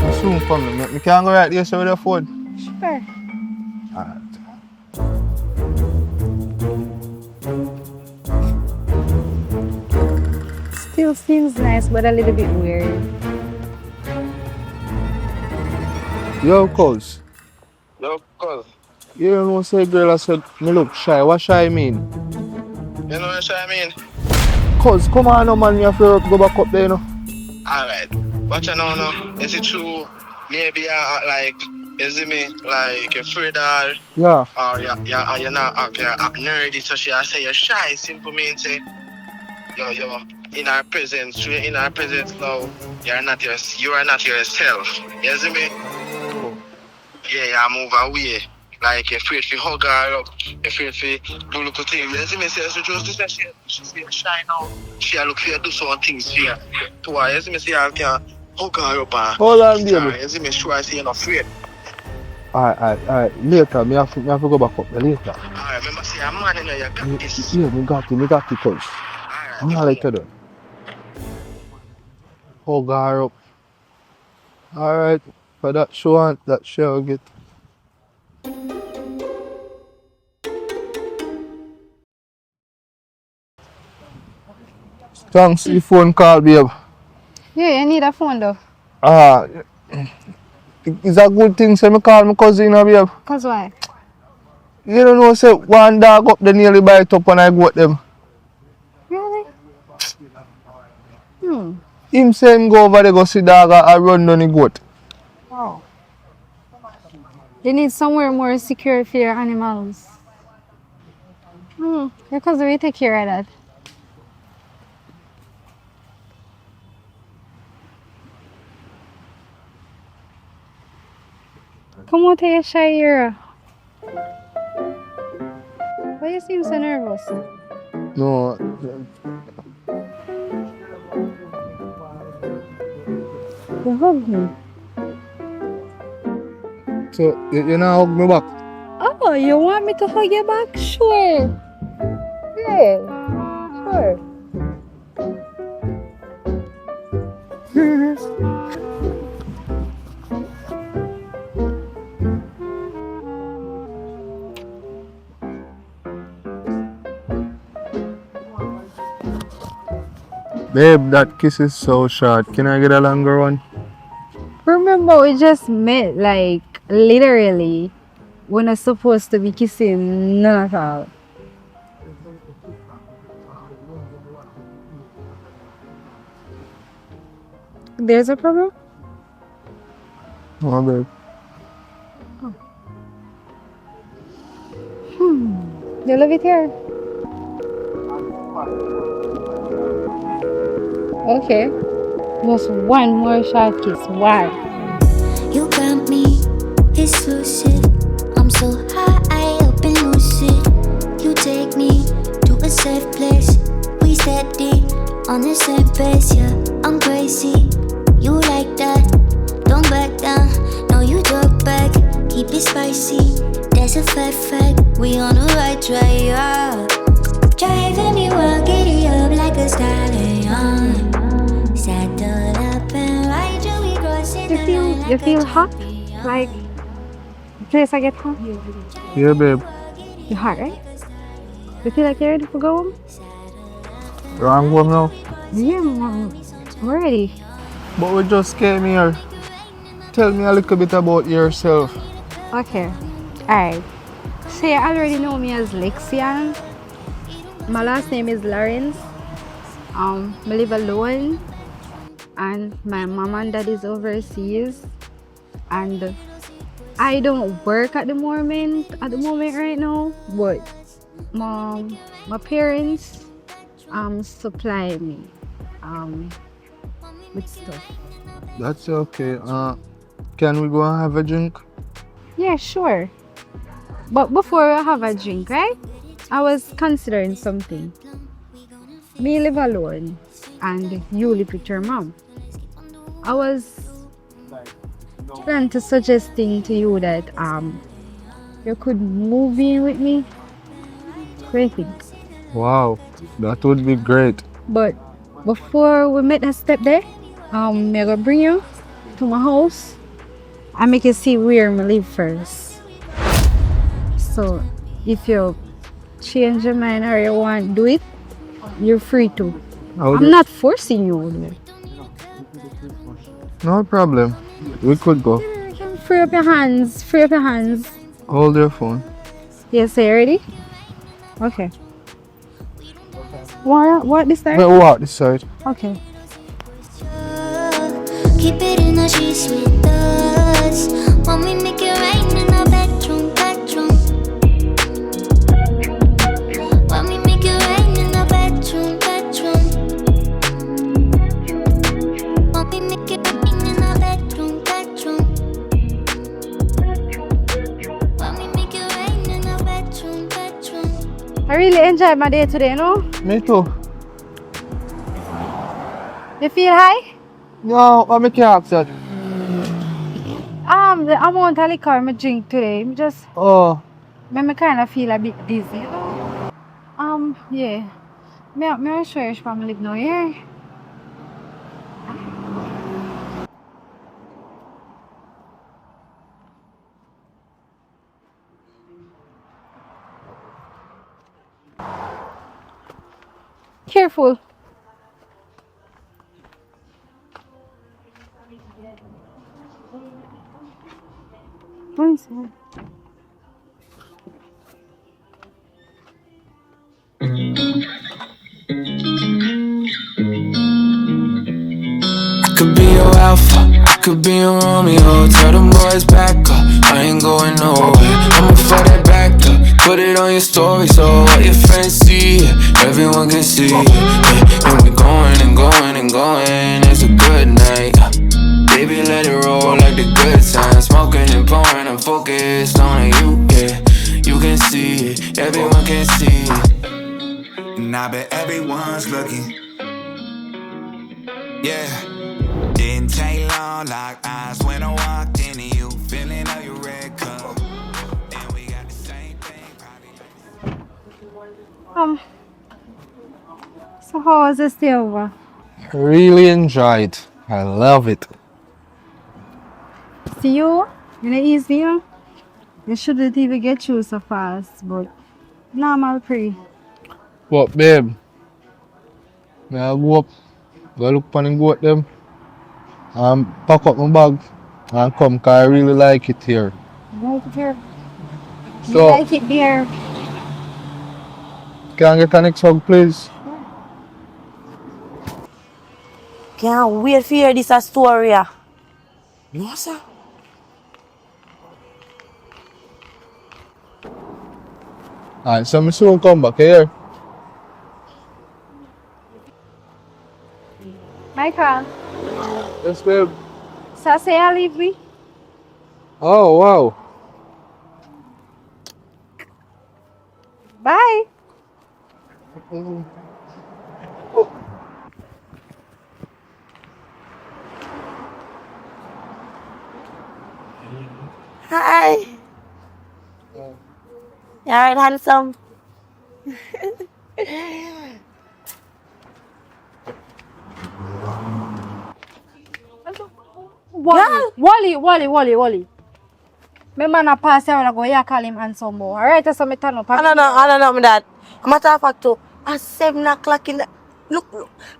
S2: I soon come now. Me can go right there so with your phone.
S5: Sure.
S2: Alright.
S5: Still seems nice, but a little bit weird.
S2: Yo, cuz.
S9: No, cause
S2: You don't know say girl I said me look shy. What shy mean?
S9: you know what I mean.
S2: Cuz, come on no man, you have to go back up there, you know.
S9: Alright, what you know now? Is it true? Maybe like, is it me like afraid
S2: Yeah.
S9: or you're not you're nerdy? So she say you're shy. Simple mean say you're in our presence. You're in our presence now. You are not yourself. You see me? Yeah, move away. Like, you're afraid to hug her up, you're afraid to do little things. You see me? Say, so just this, she's shy now. She look for you do some things here. To her, you see me? Say, I can hug her up and
S2: Hold on,
S9: kiss her.
S2: baby.
S9: You see me? Sure, I say you're not afraid.
S2: Alright. Later, me have to go back up there later.
S9: Alright, remember, say, I'm man, you know, you got this.
S2: Yeah, me got it, cuz.
S9: Alright,
S2: I'm not like you do. Hug her up. Alright, for that show I get. Thanks for the phone call, babe.
S5: Yeah, you need a phone though.
S2: It's a good thing say me call my cousin, babe.
S5: Cause why?
S2: You don't know, say one dog up there nearly bite up when I go with them.
S5: Really?
S2: Him say him go over there go see dog and run down the goat.
S5: Oh. They need somewhere more secure for your animals. Because we take care of that. Come on, take a shy here. Why you seem so nervous?
S2: No.
S5: You hug me.
S2: So you not hug me back?
S5: Oh, you want me to hug you back? Sure. Yeah, sure.
S2: Babe, that kiss is so short. Can I get a longer one?
S5: Remember, we just met, like, literally. We're not supposed to be kissing, none at all. There's a problem?
S2: Oh, babe.
S5: You love it here? Okay. Just one more short kiss. Why?
S8: You got me exclusive. I'm so high up and lucid. You take me to a safe place. We steady on the same pace, yeah. I'm crazy. You like that? Don't back down. No, you talk back. Keep it spicy. That's a fact. We on the right track, yeah. Driving me wild, giddy up like a stallion. Saddle up and ride you, we crossing the line.
S5: You feel hot? Like, the place I get hot?
S2: Yeah, babe.
S5: You hot, right? You feel like you're ready for go home?
S2: You want to go home now?
S5: Yeah, I'm ready.
S2: But we just came here. Tell me a little bit about yourself.
S5: Okay. Alright. So you already know me as Lexian. My last name is Lawrence. I live alone. And my mom and dad is overseas. And I don't work at the moment right now. But my parents supply me with stuff.
S2: That's okay. Can we go and have a drink?
S5: Yeah, sure. But before we have a drink, right? I was considering something. Me live alone and you live with your mom. I was trying to suggesting to you that you could move in with me. What do you think?
S2: Wow, that would be great.
S5: But before we make that step there, I'm gonna bring you to my house and make you see where I live first. So if you change your mind or you want to do it, you're free to. I'm not forcing you.
S2: No problem. We could go.
S5: Free up your hands. Free up your hands.
S2: Hold your phone.
S5: Yes, are you ready? Okay. What this side?
S2: We'll walk this side.
S5: Okay.
S8: Keep it in the sheets with us. When we make it rain in the bedroom. When we make it rain in the bedroom. When we make it rain in the bedroom. When we make it rain in the bedroom.
S5: I really enjoyed my day today, no?
S2: Me too.
S5: You feel high?
S2: No, I make you ask that.
S5: The amount of liquor I drink today, make me kind of feel a bit dizzy, you know? Yeah. May I show you from live now here? Careful. Go inside.
S3: could be a Romeo. Tell them boys back up, I ain't going nowhere. I'ma fuck that back up, put it on your story so all your friends see it, everyone can see it. Yeah, and we going and going and going, it's a good night. Baby, let it roll like the good times. Smoking and pouring, I'm focused on you, yeah. You can see it, everyone can see it. And I bet everyone's looking. Yeah. Didn't take long, locked eyes when I walked into you. Feeling of your red cup. And we got the same thing, probably like
S5: So how was the stay over?
S2: Really enjoyed. I love it.
S5: See you? You know easier? You shouldn't even get you so fast, but normal pre.
S2: But babe, may I go up, go look for the goat them, and pack up my bag and come cause I really like it here.
S5: Like it here. You
S2: So
S5: like it there.
S2: can I get the next hug please?
S1: Can't wait for hear this a story. No, sir.
S2: Alright, so me soon come back here.
S5: Michael,
S2: Yes babe.
S5: so say I leave me?
S2: Oh wow.
S5: Bye.
S1: Hi. You alright, handsome?
S5: Wally. My man a pass here, I go here call him handsome boy. Alright, so me turn up.
S1: I don't know, my dad. Matter of fact, too, at 7 o'clock in the...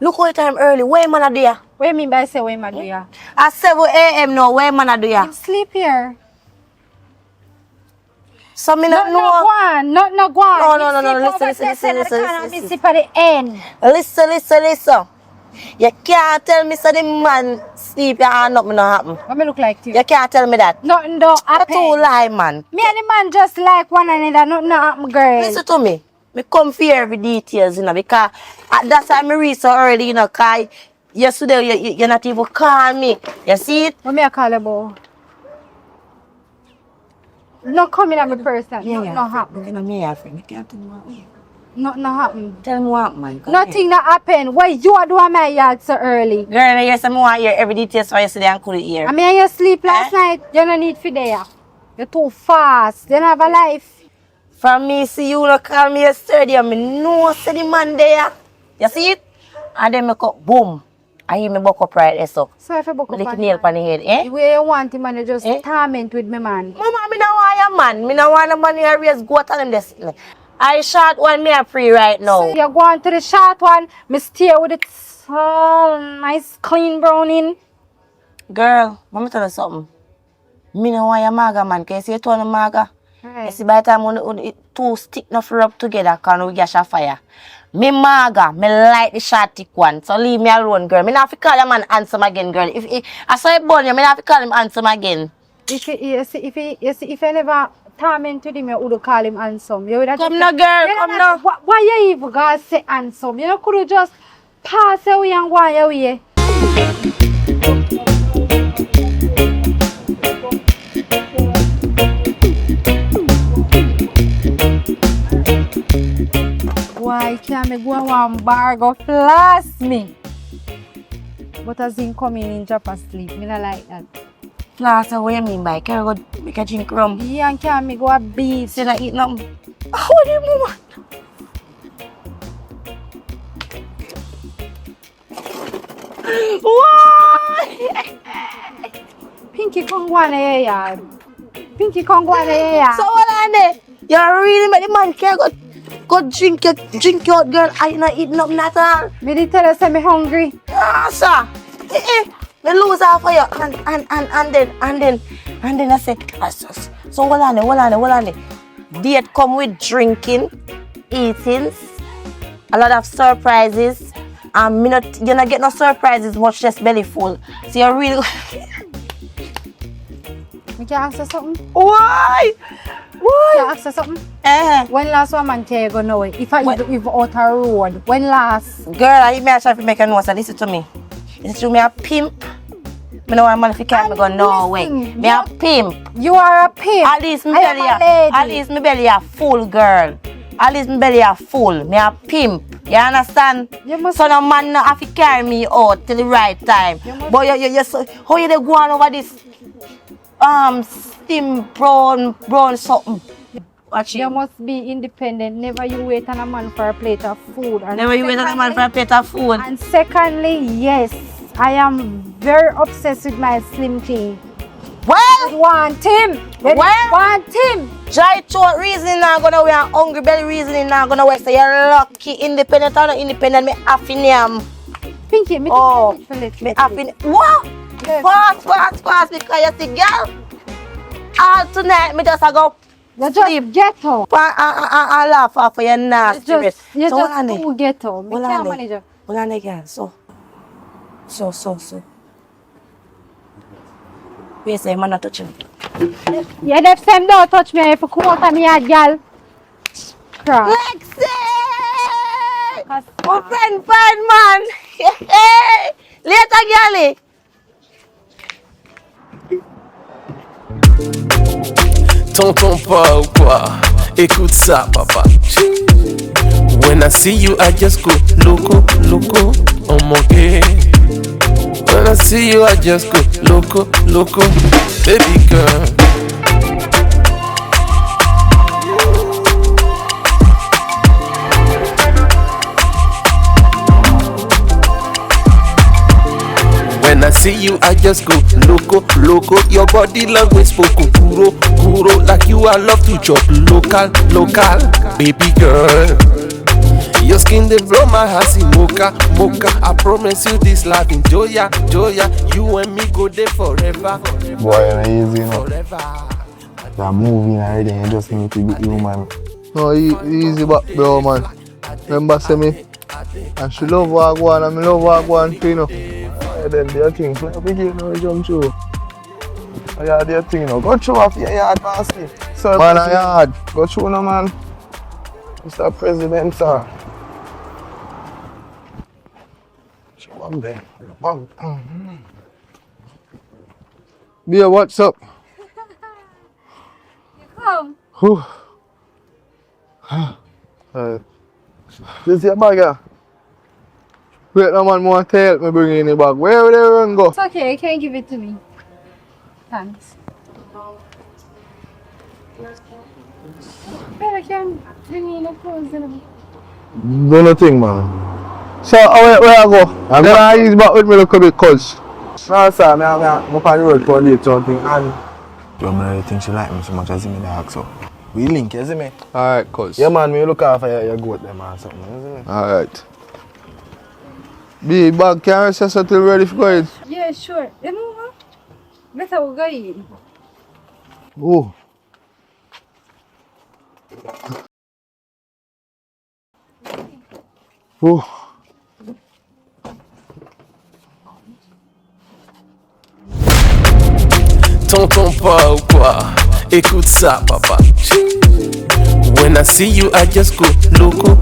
S1: Look how time early. Where man are there?
S5: What you mean by say where man do ya?
S1: At 7 a.m. now, where man are there?
S5: You sleep here.
S1: So me
S5: No,
S1: not
S5: no,
S1: know.
S5: go on.
S1: No, listen.
S5: Me sleep at the end.
S1: Listen. You can't tell me so the man sleep and nothing no happen.
S5: What me look like to you?
S1: You can't tell me that.
S5: Nothing don't
S1: That's
S5: happen.
S1: too lie, man.
S5: Me and the man just like one another. Nothing don't happen, girl.
S1: Listen to me. Me come for every details, you know, because that's why me reach so early, you know, because yesterday you're not even call me. You see it?
S5: What me a call about? No coming at me person. Nothing don't happen.
S1: You know, me a friend. You can't tell me what.
S5: Nothing don't happen.
S1: Tell me what, man.
S5: Nothing that happen. Why you are doing my yard so early?
S1: Girl, I hear want to hear every details for yesterday and couldn't hear.
S5: I mean, you sleep last night. You don't need for there. You're too fast. You don't have a life.
S1: From me, see you look call me yesterday, I know see the man there. You see it? And then me go boom. I hear me buck up right there, so.
S5: So if you book
S1: Little
S5: up
S1: nail on the head, eh?
S5: the way you want him, man, you just
S1: Eh?
S5: torment with me, man.
S1: Mama, me no want a man. Me no want a man who raise goat and them this. I shot one me a free right now.
S5: So you're going to the short one. Me stay with it nice, clean browning.
S1: Girl, let me tell you something. Me no want a maga man, cause you turn a maga.
S5: Right.
S1: You see, by the time when it two stick no rub together, can we get a fire? Me maga, me like the short thick one. So leave me alone, girl. Me not have to call a man handsome again, girl. If I saw it burn you, me not have to call him handsome again.
S5: If you never torment with him, you would call him handsome. You would have
S1: Come
S5: just
S1: now,
S5: say-
S1: girl,
S5: You
S1: come
S5: know
S1: now.
S5: what- Why you even gonna say handsome? You know, could you just pass away and go on your way? Why can't me go on one bar go floss me? But as in coming in drop asleep, me not like that.
S1: Floss, what you mean by? Can I go make a drink rum?
S5: Yeah, and can't me go a beat.
S1: Instead of eat nothing. What do you mean? Why?
S5: Pinky come go on your yard. Pinky come go on your yard.
S1: So what on there? You really make the man care go drink your girl. I not eat nothing at all.
S5: Me did tell you say me hungry.
S1: Ah, sir. Me lose half of you and then I say, so what on there? Date come with drinking, eating, a lot of surprises. You not get no surprises, much less belly full. So you really
S5: Can I ask you something?
S1: Why?
S5: Can
S1: Why?
S5: I ask you something?
S1: Eh.
S5: When last one man can you go know it? If I if out a road, when last?
S1: Girl, I may try to make a noise. Listen to me. Listen to me, a pimp. I know I'm man if you can't go no way. Me a pimp.
S5: You are a pimp.
S1: At least me
S5: I am
S1: belly
S5: a lady.
S1: at least me belly a full, girl. At least me belly a full. Me a pimp. You understand?
S5: You must-
S1: So no man no have to carry me out till the right time. But you so how you dey go on over this steam brown something? Watch
S5: You
S1: it.
S5: must be independent. Never you wait on a man for a plate of food. And
S1: Never you wait on a man for a plate of food.
S5: And secondly, yes, I am very obsessed with my slim thing.
S1: Well,
S5: Want him.
S1: Well?
S5: Want him.
S1: dry throat reasoning now gonna wear and hungry belly reasoning now gonna wear. So you're lucky, independent or not independent, me happy name.
S5: Pinky, me
S1: Oh,
S5: take
S1: me happy. What?
S5: Yes.
S1: Fast, because you see, girl. All tonight, me just a go
S5: You just
S1: sleep.
S5: ghetto.
S1: I laugh off for your nasty
S5: You
S1: rest.
S5: just
S1: So hold on there.
S5: too ghetto. Me
S1: Hold
S5: can't
S1: on
S5: manage
S1: there.
S5: you.
S1: Hold on there, girl. So. Wait, say, man, not touching.
S5: Yeah, that same don't touch me if you come out of me yard, girl. Crap.
S1: Lexi!
S5: Cause-
S1: My friend, man. Later, girlie.
S6: Tonton pas ou quoi? Écoute ça, papa. When I see you, I just go loco, on mon gay. When I see you, I just go loco, baby girl. When I see you, I just go loco. Your body language spoken puro, like you I love to chop local, baby girl. Your skin they blow my heart, see mocha. I promise you this life in joya. You and me go there forever.
S4: Boy, it's easy, you know.
S6: Forever.
S4: You're moving already, you just need to be human.
S2: No, easy back, bro, man. Remember, say me, and she love Wagwan, and me love Wagwan too, you know. Then the thing, play a big game, no jump through. Yeah, the thing, no. Go through off your yard, bossy. Sir, man, a yard. Go through, no, man. Mr. President, sir. Show him there. Dear, what's up?
S5: Come.
S2: Whew. This is your bag, yeah? Wait, no man, want to help me bring in the bag. Where would everyone go?
S5: It's okay, you can give it to me. Thanks. But I can bring in the clothes and
S2: Do nothing, man. So, where I go? Then I use back with me look a bit cuz.
S4: No, sir, I'm on the road for the something and you really think she like me so much as me dog, so we link, you see me?
S2: Alright, cuz.
S4: Yeah, man, me look after your goat them or something, you see me?
S2: Alright. Be bag, can I say something ready for going?
S5: Yeah, sure. You know what? Better we go in.
S2: Oh. Oh.
S6: Tonton pas ou quoi? Écoute ça, papa. When I see you, I just go loco,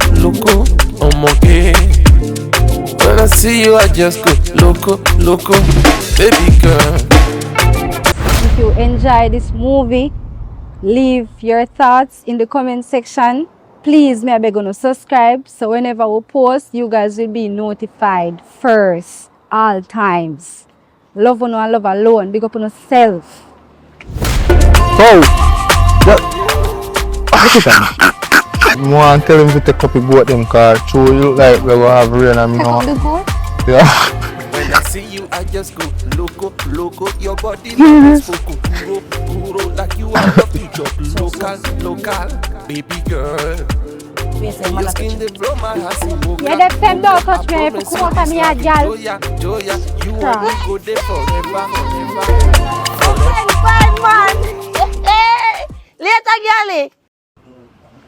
S6: on mon gay. When I see you, I just go loco, baby girl.
S5: If you enjoy this movie, leave your thoughts in the comment section. Please, may I beg you to subscribe so whenever we post, you guys will be notified first, all times. Love you and love alone. Big up on yourself.
S2: Oh. Look at that. I want to tell him to take up a goat them car. True, you look like we will have rain and me know.
S5: The goat?
S2: Yeah.
S6: When I see you, I just go loco. Your body language spoken puro, like you I love to chop local, baby girl.
S1: Wait, say, man,
S6: Your
S1: not
S6: skin
S1: touching.
S6: they blow my heart, see mocha.
S5: Yeah, that same don't touch me if you come out of me yard, girl.
S6: Joya, you
S5: Crap.
S6: and me go there forever.
S1: Friend, man. Later, girlie.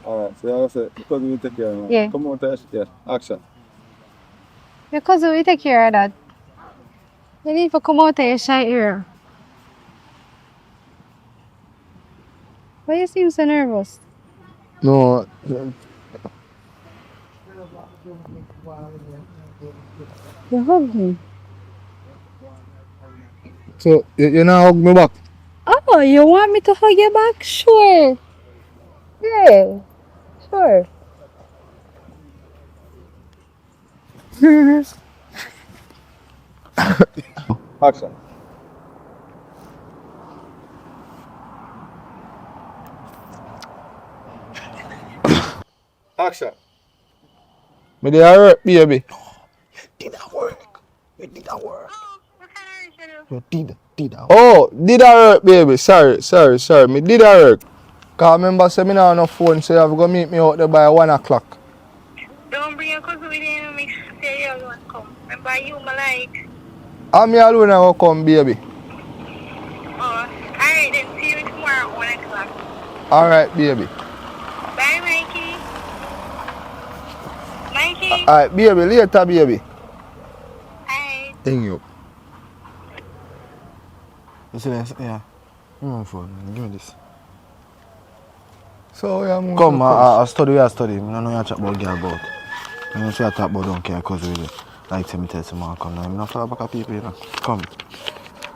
S10: Alright, so I said, because we take care of it.
S5: Yeah.
S10: Come on, Tash. Yeah, action.
S5: Because we take care of that. You need to come out of your shy area. Why you seem so nervous?
S2: No.
S5: You hug me.
S2: So, you not hug me back?
S5: Oh, you want me to hug you back? Sure. Yeah, sure.
S10: Action. Action.
S2: Me dey hurt, baby.
S4: Did that work? It did that work.
S7: What kind of original?
S4: You did that work.
S2: Oh, did I work, baby? Sorry. Me did I work. Cause remember, say me now on no phone, so you have to go meet me out there by 1 o'clock.
S7: Don't bring your cousin with you and make sure you alone come. Remember you, my like.
S2: I'm me alone I will come, baby.
S7: Oh, alright then. See you tomorrow at 1 o'clock.
S2: Alright, baby.
S7: Bye, Mikey. Mikey.
S2: Alright, baby, later, baby.
S7: Bye.
S2: Thank you.
S4: You see this? Yeah. Give me my phone. Give me this.
S2: So, yeah, I'm
S4: Come, I study. I know you chat about girl about. I know you talk about don't care cause really. Like tell me tell someone come now. I'm not follow back at people, you know. Come.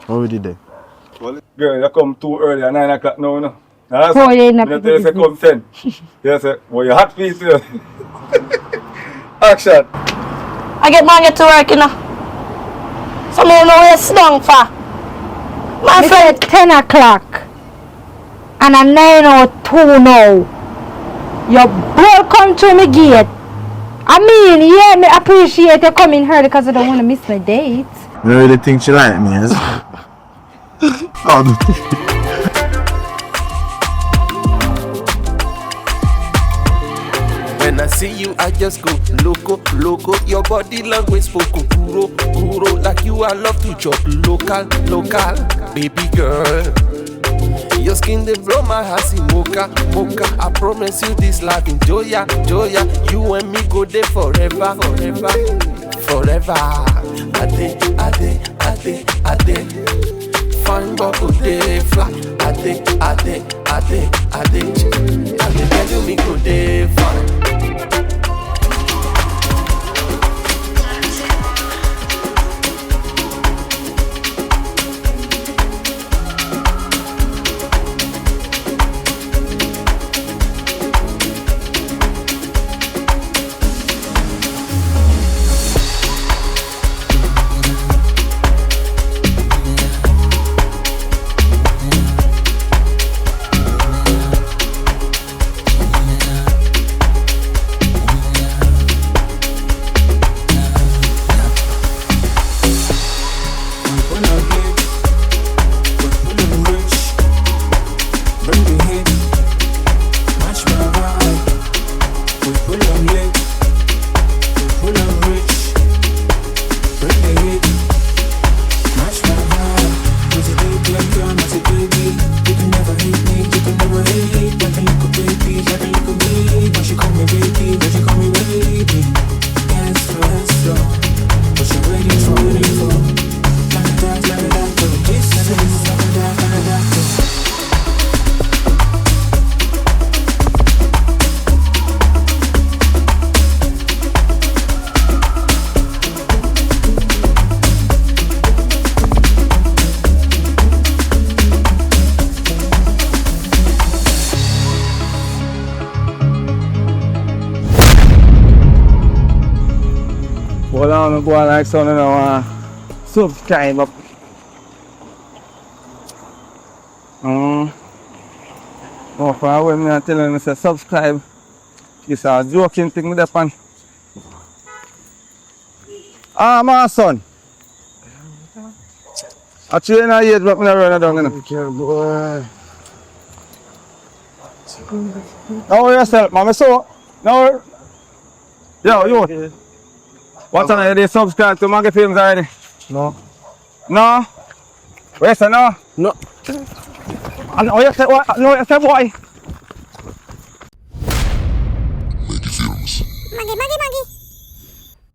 S4: Already there.
S10: Well, girl, you come too early at 9 o'clock now, no?
S5: Oh, yeah, in a
S10: You tell you say come 10. You say, well, you hot piece here. Action.
S1: I get to work, you know. Someone know where you sit down for. My
S5: Me
S1: friend,
S5: said 10 o'clock. And I'm 9:02 now. You both come to me gate. I mean, yeah, me appreciate you coming early because I don't want to miss my date.
S4: You really think she like me, yes?
S6: When I see you, I just go loco, loco. Your body language spoke guru, guru. Like you, I love to chop local, local. Baby girl, your skin they blow my heart, see mocha, mocha. I promise you this life in joya, joya. You and me go there forever, forever, forever. Ade, ade, ade, ade. Fine bubble day fly. Ade, ade, ade, ade. Ade, tell you me go there fine.
S10: Hold on, I'm going like something now. Subscribe up. Oh, for when I'm telling you to subscribe, it's a joking thing with that pan. My son. I train a year, but I'm not running down.
S4: Okay, boy.
S10: Now yourself, mama. So, now, yo, you. What's on there? They subscribe to Maggy Films already?
S4: No.
S10: No? Where's the no?
S4: No.
S10: No, you said what? No, you said why?
S8: Maggy.